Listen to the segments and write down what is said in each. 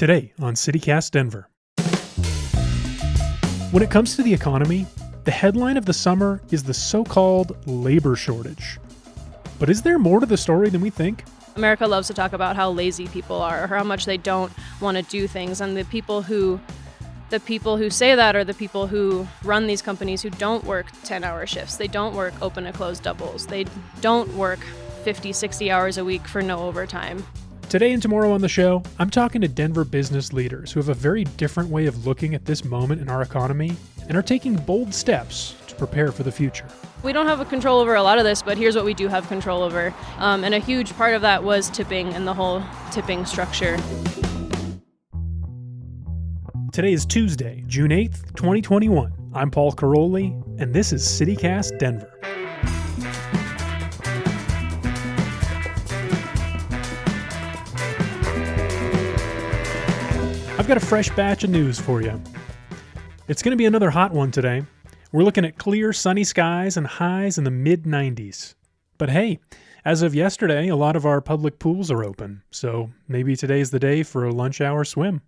Today on CityCast Denver. When it comes to the economy, the headline of the summer is the so-called labor shortage. But is there more to the story than we think? America loves to talk about how lazy people are, or how much they don't want to do things, and the people who say that are the people who run these companies who don't work 10-hour shifts. They don't work open and close doubles. They don't work 50, 60 hours a week for no overtime. Today and tomorrow on the show, I'm talking to Denver business leaders who have a very different way of looking at this moment in our economy and are taking bold steps to prepare for the future. We don't have a control over a lot of this, but here's what we do have control over. And a huge part of that was tipping and the whole tipping structure. Today is Tuesday, June 8th, 2021. I'm Paul Caroli, and this is CityCast Denver. I've got a fresh batch of news for you. It's going to be another hot one today. We're looking at clear, sunny skies and highs in the mid-90s. But hey, as of yesterday, a lot of our public pools are open, so maybe today's the day for a lunch hour swim.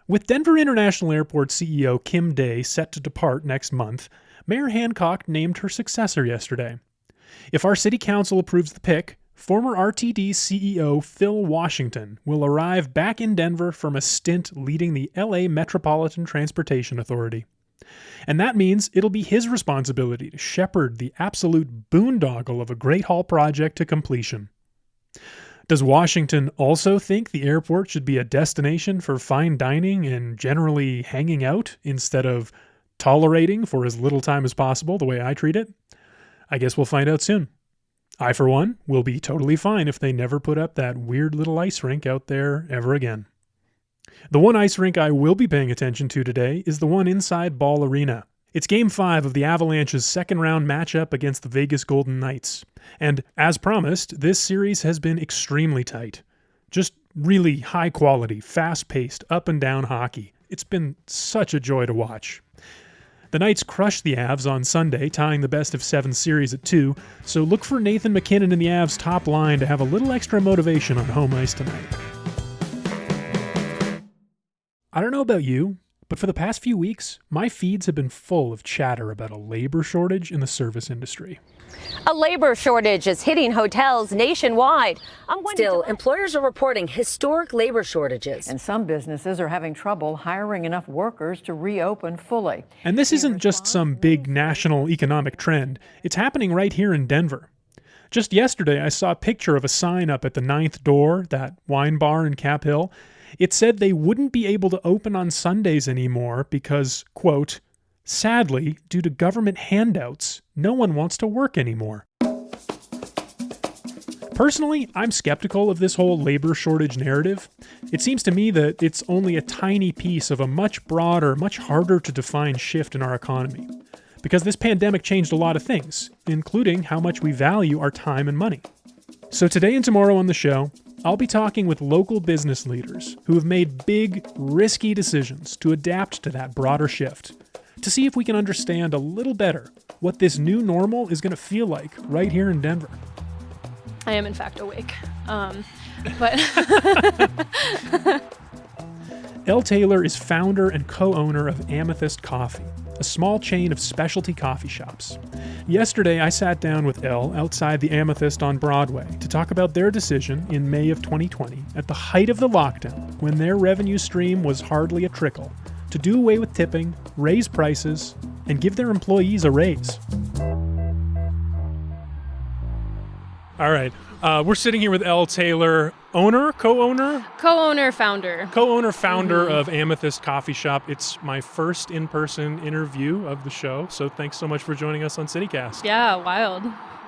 With Denver International Airport CEO Kim Day set to depart next month, Mayor Hancock named her successor yesterday. If our city council approves the pick, former RTD CEO Phil Washington will arrive back in Denver from a stint leading the LA Metropolitan Transportation Authority. And that means it'll be his responsibility to shepherd the absolute boondoggle of a Great Hall project to completion. Does Washington also think the airport should be a destination for fine dining and generally hanging out instead of tolerating for as little time as possible the way I treat it? I guess we'll find out soon. I, for one, will be totally fine if they never put up that weird little ice rink out there ever again. The one ice rink I will be paying attention to today is the one inside Ball Arena. It's Game 5 of the Avalanche's second-round matchup against the Vegas Golden Knights. And as promised, this series has been extremely tight. Just really high-quality, fast-paced, up-and-down hockey. It's been such a joy to watch. The Knights crushed the Avs on Sunday, tying the best-of-7 series at 2, so look for Nathan MacKinnon in the Avs' top line to have a little extra motivation on home ice tonight. I don't know about you, but for the past few weeks, my feeds have been full of chatter about a labor shortage in the service industry. A labor shortage is hitting hotels nationwide. Still, employers are reporting historic labor shortages. And some businesses are having trouble hiring enough workers to reopen fully. And this isn't just some big national economic trend. It's happening right here in Denver. Just yesterday, I saw a picture of a sign up at the Ninth Door, that wine bar in Cap Hill. It said they wouldn't be able to open on Sundays anymore because, quote, sadly, due to government handouts, no one wants to work anymore. Personally, I'm skeptical of this whole labor shortage narrative. It seems to me that it's only a tiny piece of a much broader, much harder to define shift in our economy. Because this pandemic changed a lot of things, including how much we value our time and money. So today and tomorrow on the show, I'll be talking with local business leaders who have made big, risky decisions to adapt to that broader shift, to see if we can understand a little better what this new normal is going to feel like right here in Denver. I am, in fact, awake. But Elle Taylor is founder and co-owner of Amethyst Coffee, a small chain of specialty coffee shops. Yesterday, I sat down with Elle outside the Amethyst on Broadway to talk about their decision in May of 2020, at the height of the lockdown, when their revenue stream was hardly a trickle, to do away with tipping, raise prices, and give their employees a raise. All right, we're sitting here with Elle Taylor, co-owner, founder of Amethyst Coffee Shop. It's my first in-person interview of the show, so thanks so much for joining us on CityCast. yeah, wild.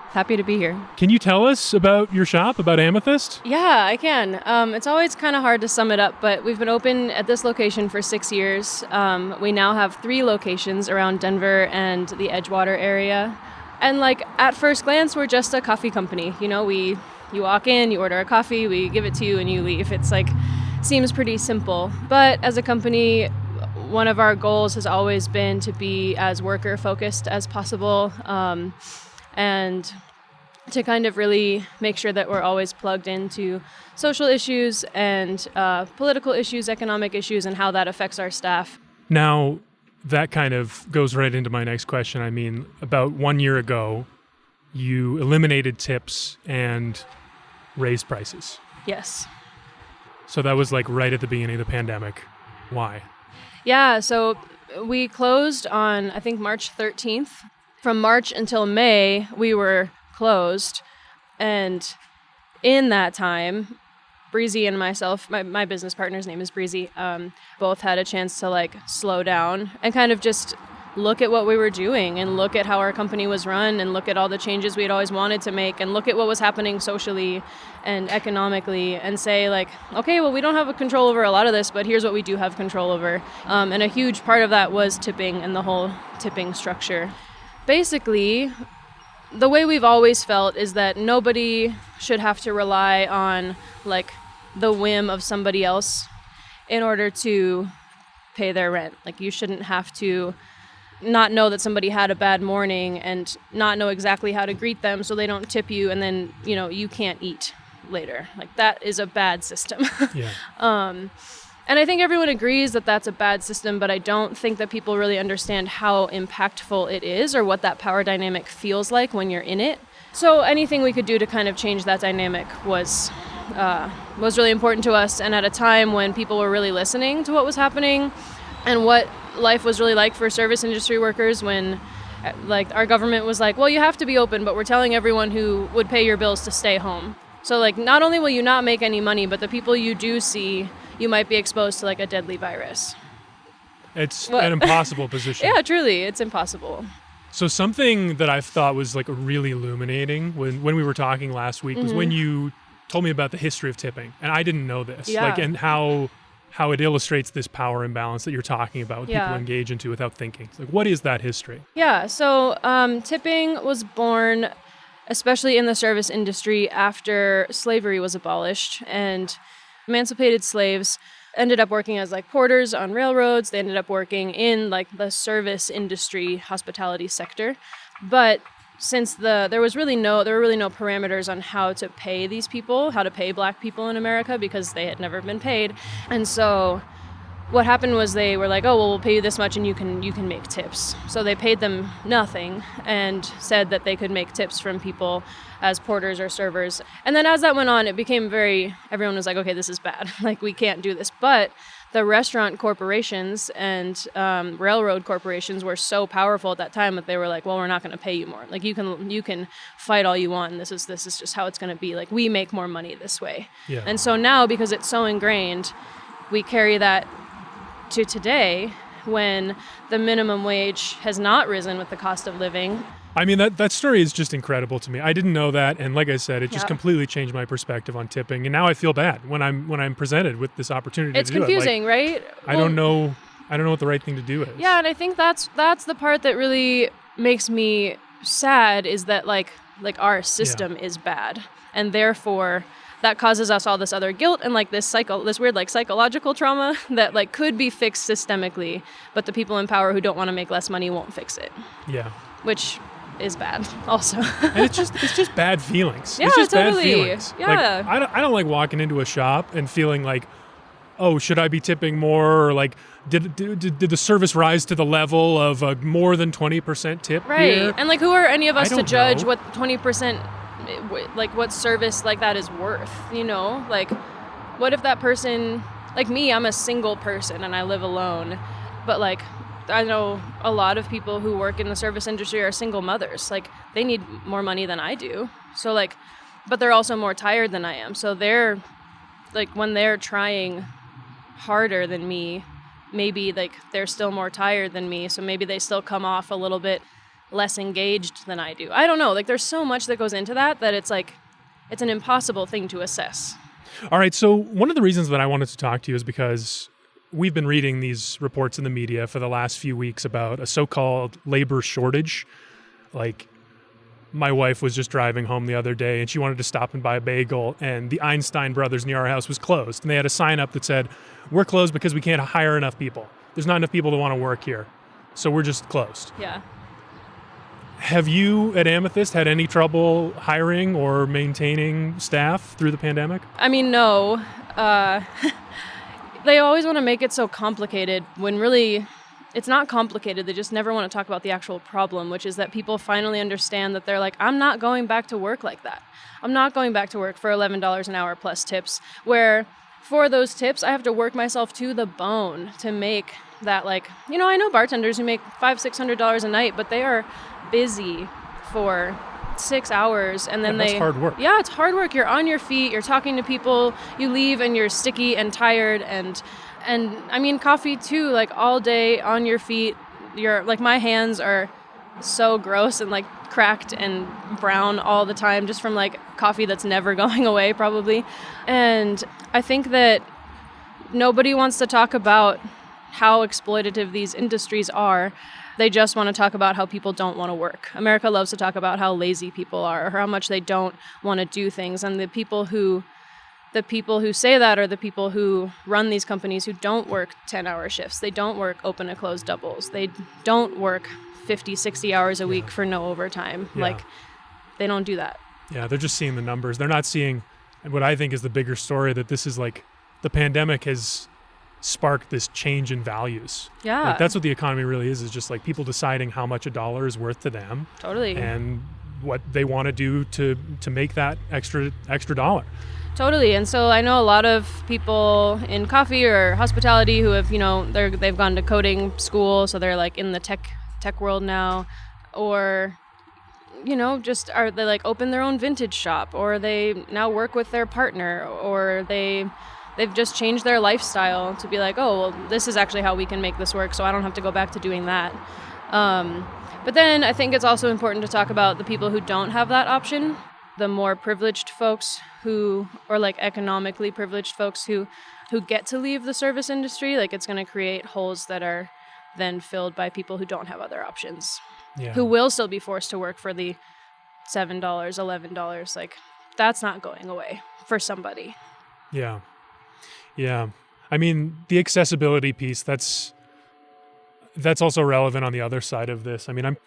Happy to be here. Can you tell us about your shop, about Amethyst? Yeah, I can. It's always kind of hard to sum it up, but we've been open at this location for 6 years. We now have 3 locations around Denver and the Edgewater area. And at first glance, we're just a coffee company. You know, you walk in, you order a coffee, we give it to you, and you leave. It's seems pretty simple. But as a company, one of our goals has always been to be as worker focused as possible. And to kind of really make sure that we're always plugged into social issues and political issues, economic issues, and how that affects our staff. Now, that kind of goes right into my next question. I mean, about 1 year ago, you eliminated tips and raised prices. Yes. So that was like right at the beginning of the pandemic. Why? Yeah, so we closed on, I think, March 13th. From March until May, we were closed. And in that time, Breezy and myself, my business partner's name is Breezy, both had a chance to like slow down and kind of just look at what we were doing and look at how our company was run and look at all the changes we had always wanted to make and look at what was happening socially and economically and say like, okay, well, we don't have a control over a lot of this, but here's what we do have control over. And a huge part of that was tipping and the whole tipping structure. Basically, the way we've always felt is that nobody should have to rely on like the whim of somebody else in order to pay their rent. Like you shouldn't have to not know that somebody had a bad morning and not know exactly how to greet them so they don't tip you and then, you know, you can't eat later. Like that is a bad system. Yeah. And I think everyone agrees that that's a bad system, but I don't think that people really understand how impactful it is or what that power dynamic feels like when you're in it. So anything we could do to kind of change that dynamic was really important to us. And at a time when people were really listening to what was happening and what life was really like for service industry workers when like our government was like, well, you have to be open, but we're telling everyone who would pay your bills to stay home. So like not only will you not make any money, but the people you do see, you might be exposed to like a deadly virus. It's an impossible position. Yeah, truly, it's impossible. So something that I thought was like really illuminating when we were talking last week was when you told me about the history of tipping, and I didn't know this. Yeah. Like, and how it illustrates this power imbalance that you're talking about, what people engage into without thinking. It's like, what is that history? Yeah, so tipping was born, especially in the service industry, after slavery was abolished, and emancipated slaves ended up working as like porters on railroads. They ended up working in like the service industry, hospitality sector. But since there were really no parameters on how to pay these people, how to pay Black people in America, because they had never been paid. And so what happened was they were like, oh, well, we'll pay you this much and you can make tips. So they paid them nothing and said that they could make tips from people as porters or servers. And then as that went on, it became everyone was like, okay, this is bad. Like, we can't do this. But the restaurant corporations and railroad corporations were so powerful at that time that they were like, well, we're not going to pay you more. Like, you can fight all you want, and this is just how it's going to be. Like, we make more money this way. Yeah. And so now, because it's so ingrained, we carry that to today when the minimum wage has not risen with the cost of living. I mean, that story is just incredible to me. I didn't know that, and like I said, it just Yeah. completely changed my perspective on tipping. And now I feel bad when I'm presented with this opportunity It's to do it. confusing, right? I don't know what the right thing to do is. Yeah, and I think that's the part that really makes me sad, is that like our system is bad, and therefore that causes us all this other guilt and like this weird like psychological trauma that like could be fixed systemically, but the people in power who don't want to make less money won't fix it. Yeah. Which is bad also. And it's just bad feelings. Yeah, it's just totally. bad feelings. Yeah. Like, I don't like walking into a shop and feeling like, oh, should I be tipping more? Or like, did the service rise to the level of a more than 20% tip Right. here? And like, who are any of us I to don't judge know. what 20%, like what service like that is worth, you know? Like, what if that person, like me, I'm a single person and I live alone, but like, I know a lot of people who work in the service industry are single mothers. Like, they need more money than I do. So like, but they're also more tired than I am. So they're like, when they're trying harder than me, maybe like they're still more tired than me. So maybe they still come off a little bit less engaged than I do. I don't know. Like, there's so much that goes into that it's like, it's an impossible thing to assess. All right. So one of the reasons that I wanted to talk to you is because we've been reading these reports in the media for the last few weeks about a so-called labor shortage. Like, my wife was just driving home the other day and she wanted to stop and buy a bagel, and the Einstein Brothers near our house was closed. And they had a sign up that said, we're closed because we can't hire enough people. There's not enough people that want to work here. So we're just closed. Yeah. Have you at Amethyst had any trouble hiring or maintaining staff through the pandemic? I mean, no. They always want to make it so complicated when really it's not complicated. They just never want to talk about the actual problem, which is that people finally understand that they're like, I'm not going back to work like that. I'm not going back to work for $11 an hour plus tips, where for those tips, I have to work myself to the bone to make that, like, I know bartenders who make $500-$600 a night, but they are busy for 6 hours, and then that's hard work. Yeah, it's hard work. You're on your feet, you're talking to people, you leave and you're sticky and tired, and I mean coffee too, like all day on your feet. You're like, my hands are so gross and like cracked and brown all the time just from like coffee that's never going away probably. And I think that nobody wants to talk about how exploitative these industries are. They just want to talk about how people don't want to work. America loves to talk about how lazy people are or how much they don't want to do things. And the people who say that are the people who run these companies who don't work 10-hour shifts. They don't work open and close doubles. They don't work 50, 60 hours a week for no overtime. Yeah. Like, they don't do that. Yeah, they're just seeing the numbers. They're not seeing what I think is the bigger story, that this is like the pandemic has sparked this change in values. Yeah. Like, that's what the economy really is just like people deciding how much a dollar is worth to them. Totally. And what they want to do to make that extra dollar. Totally. And so I know a lot of people in coffee or hospitality who have, they've gone to coding school, so they're like in the tech world now, or just are they like open their own vintage shop, or they now work with their partner, or they've just changed their lifestyle to be like, oh, well, this is actually how we can make this work, so I don't have to go back to doing that. But then I think it's also important to talk about the people who don't have that option, the more privileged folks or like economically privileged folks who get to leave the service industry. Like, it's going to create holes that are then filled by people who don't have other options, who will still be forced to work for the $7, $11. Like, that's not going away for somebody. Yeah. Yeah. I mean, the accessibility piece, that's also relevant on the other side of this. I mean,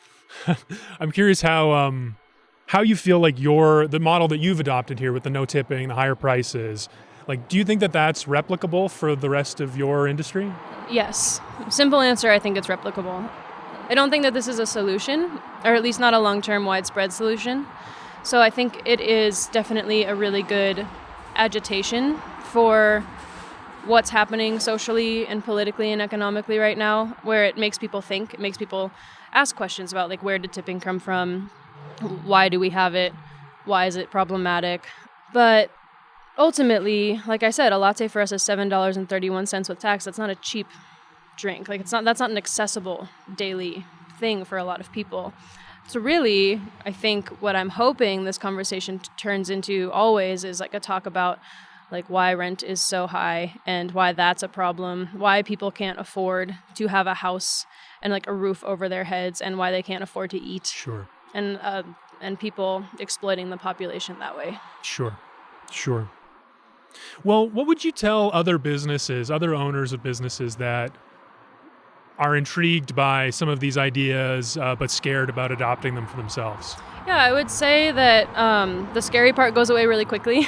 I'm curious how you feel like the model that you've adopted here with the no tipping, the higher prices, like, do you think that that's replicable for the rest of your industry? Yes. Simple answer, I think it's replicable. I don't think that this is a solution, or at least not a long-term widespread solution. So I think it is definitely a really good agitation for what's happening socially and politically and economically right now, where it makes people think, it makes people ask questions about, like, where did tipping come from? Why do we have it? Why is it problematic? But ultimately, like I said, a latte for us is $7.31 with tax. That's not a cheap drink. Like, that's not an accessible daily thing for a lot of people. So really, I think what I'm hoping this conversation turns into always is like a talk about like why rent is so high and why that's a problem, why people can't afford to have a house and like a roof over their heads, and why they can't afford to eat. Sure. And people exploiting the population that way. Sure. Well, what would you tell other owners of businesses that are intrigued by some of these ideas, but scared about adopting them for themselves? Yeah, I would say that the scary part goes away really quickly.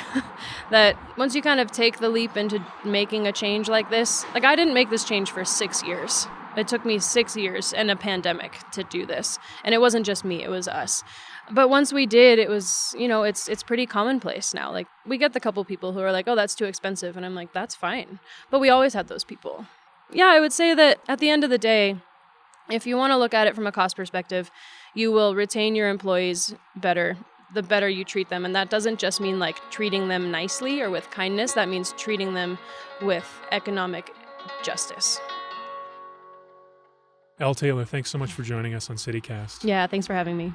That once you kind of take the leap into making a change like this, like, I didn't make this change for 6 years. It took me 6 years and a pandemic to do this. And it wasn't just me, it was us. But once we did, it was, it's pretty commonplace now. Like, we get the couple people who are like, oh, that's too expensive. And I'm like, that's fine. But we always had those people. Yeah, I would say that at the end of the day, if you want to look at it from a cost perspective, you will retain your employees better the better you treat them. And that doesn't just mean like treating them nicely or with kindness. That means treating them with economic justice. Elle Taylor, thanks so much for joining us on CityCast. Yeah, thanks for having me.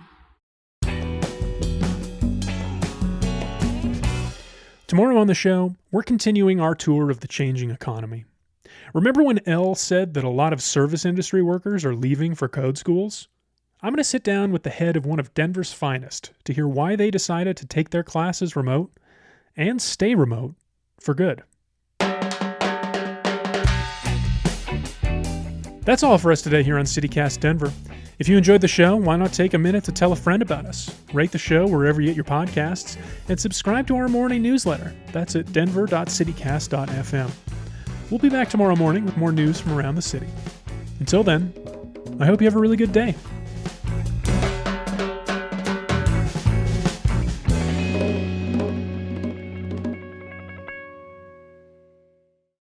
Tomorrow on the show, we're continuing our tour of the changing economy. Remember when Elle said that a lot of service industry workers are leaving for code schools? I'm going to sit down with the head of one of Denver's finest to hear why they decided to take their classes remote and stay remote for good. That's all for us today here on CityCast Denver. If you enjoyed the show, why not take a minute to tell a friend about us? Rate the show wherever you get your podcasts, and subscribe to our morning newsletter. That's at denver.citycast.fm. We'll be back tomorrow morning with more news from around the city. Until then, I hope you have a really good day.